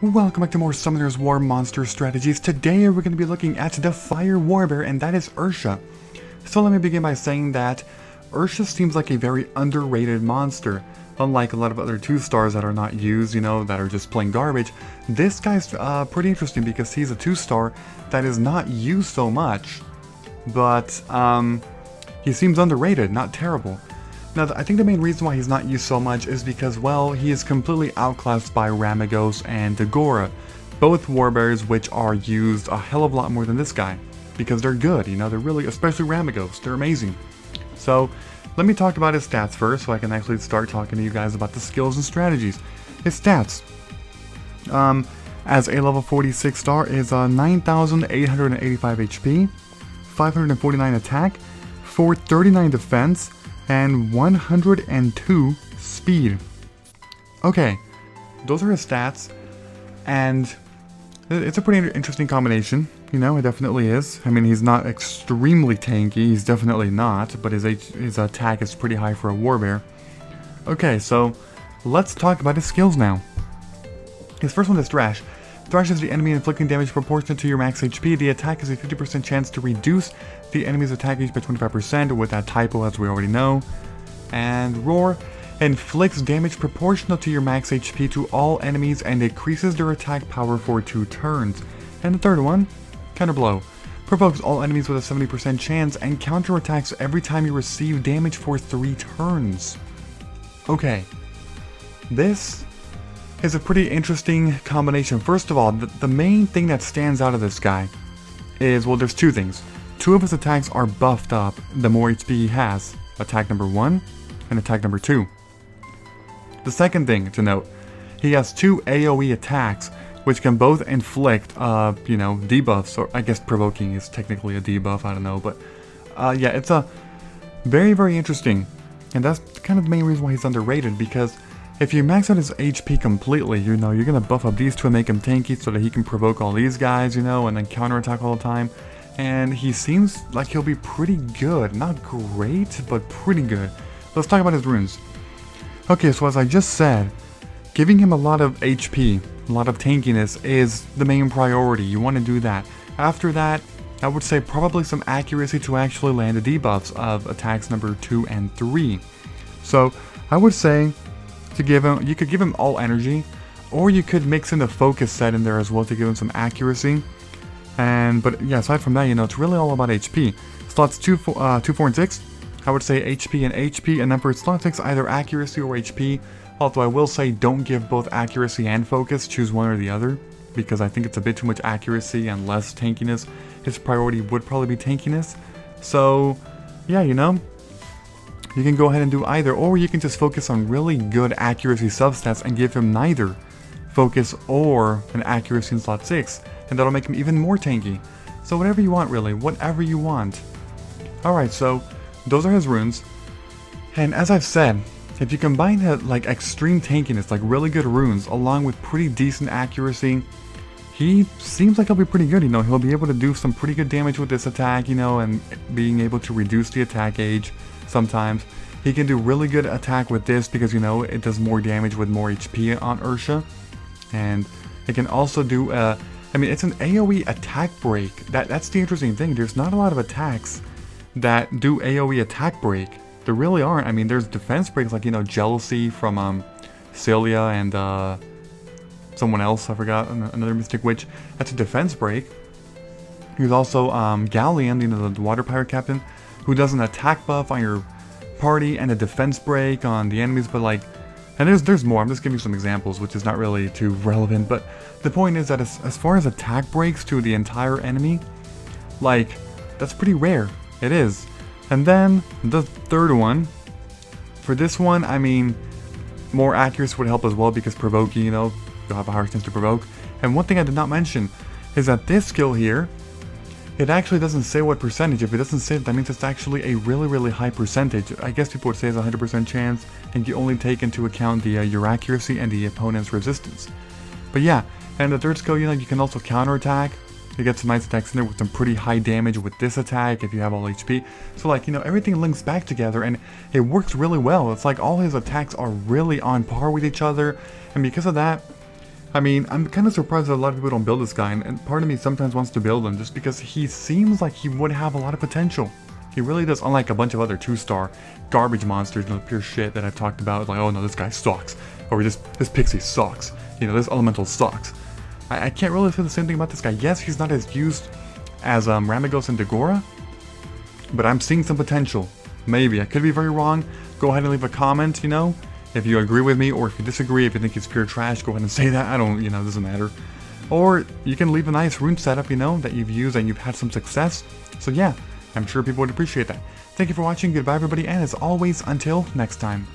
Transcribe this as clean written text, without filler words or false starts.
Welcome back to more Summoner's War Monster Strategies. Today we're going to be looking at the Fire Warbear, and that is Ursha. So let me begin by saying that Ursha seems like a very underrated monster. Unlike a lot of other 2-stars that are not used, that are just plain garbage, this guy's pretty interesting because he's a 2-star that is not used so much. But he seems underrated, not terrible. Now, I think the main reason why he's not used so much is because, well, he is completely outclassed by Ramagos and Dagora, both warbears which are used a hell of a lot more than this guy, because they're good, they're really, especially Ramagos, they're amazing. So, let me talk about his stats first so I can actually start talking to you guys about the skills and strategies. His stats, as a level 46 star, is 9,885 HP, 549 attack, 439 defense, and 102 speed. Okay, those are his stats, and it's a pretty interesting combination, it definitely is. I mean, he's not extremely tanky, he's definitely not, but his attack is pretty high for a warbear. Okay, so let's talk about his skills now. His first one is Thrash. Thrash is the enemy inflicting damage proportionate to your max HP. The attack has a 50% chance to reduce the enemy's attack HP by 25% with that typo, as we already know. And Roar inflicts damage proportional to your max HP to all enemies and increases their attack power for 2 turns. And the third one, Counterblow, provokes all enemies with a 70% chance and counterattacks every time you receive damage for 3 turns. Okay, this is a pretty interesting combination. First of all, the main thing that stands out of this guy is, well, there's 2 things. 2 of his attacks are buffed up the more HP he has. Attack number 1 and attack number 2. The second thing to note, he has 2 AoE attacks which can both inflict, debuffs, or I guess provoking is technically a debuff, I don't know, but yeah, it's a very, very interesting, and that's kind of the main reason why he's underrated, because if you max out his HP completely, you're gonna buff up these 2 and make him tanky so that he can provoke all these guys, and then counterattack all the time. And he seems like he'll be pretty good. Not great, but pretty good. Let's talk about his runes. Okay, so as I just said, giving him a lot of HP, a lot of tankiness is the main priority. You want to do that. After that, I would say probably some accuracy to actually land the debuffs of attacks number 2 and 3. So I would say to give him, you could give him all energy, or you could mix in the focus set in there as well to give him some accuracy. But yeah, aside from that, it's really all about HP. Slots 2, 4, and 6, I would say HP and HP, and then for slot 6, either accuracy or HP. Although I will say don't give both accuracy and focus, choose one or the other, because I think it's a bit too much accuracy and less tankiness. His priority would probably be tankiness. So yeah, you can go ahead and do either, or you can just focus on really good accuracy substats and give him neither focus or an accuracy in slot 6, and that'll make him even more tanky. So whatever you want, really, whatever you want. Alright, so those are his runes, and as I've said, if you combine like extreme tankiness, like really good runes, along with pretty decent accuracy, he seems like he'll be pretty good. He'll be able to do some pretty good damage with this attack, and being able to reduce the attack age sometimes. He can do really good attack with this because, it does more damage with more HP on Ursha. And it can also do, it's an AoE attack break. That's the interesting thing. There's not a lot of attacks that do AoE attack break. There really aren't. There's defense breaks like, Jealousy from Celia and someone else, I forgot, another Mystic Witch. That's a defense break. There's also Galleon, the water pirate captain, who does an attack buff on your party and a defense break on the enemies, but and there's more. I'm just giving you some examples, which is not really too relevant, but the point is that as far as attack breaks to the entire enemy, that's pretty rare. It is. And then the third one, for this one, more accuracy would help as well, because provoking, you'll have a higher chance to provoke. And one thing I did not mention is that this skill here, it actually doesn't say what percentage. If it doesn't say it, that means it's actually a really, really high percentage. I guess people would say it's a 100% chance, and you only take into account your accuracy and the opponent's resistance. But yeah, and the third skill, you can also counterattack. You get some nice attacks in there with some pretty high damage with this attack if you have all HP. So everything links back together and it works really well. It's like all his attacks are really on par with each other, and because of that, I mean, I'm kind of surprised that a lot of people don't build this guy, and part of me sometimes wants to build him just because he seems like he would have a lot of potential. He really does, unlike a bunch of other 2-star garbage monsters, you know, pure shit that I've talked about, like, oh no, this guy sucks, or this pixie sucks, you know, this elemental sucks. I can't really say the same thing about this guy. Yes, he's not as used as Ramagos and Dagora, but I'm seeing some potential. Maybe. I could be very wrong. Go ahead and leave a comment, you know, if you agree with me, or if you disagree, if you think he's pure trash, go ahead and say that. I don't, you know, it doesn't matter. Or you can leave a nice rune setup, you know, that you've used and you've had some success. So yeah, I'm sure people would appreciate that. Thank you for watching, goodbye everybody, and as always, until next time.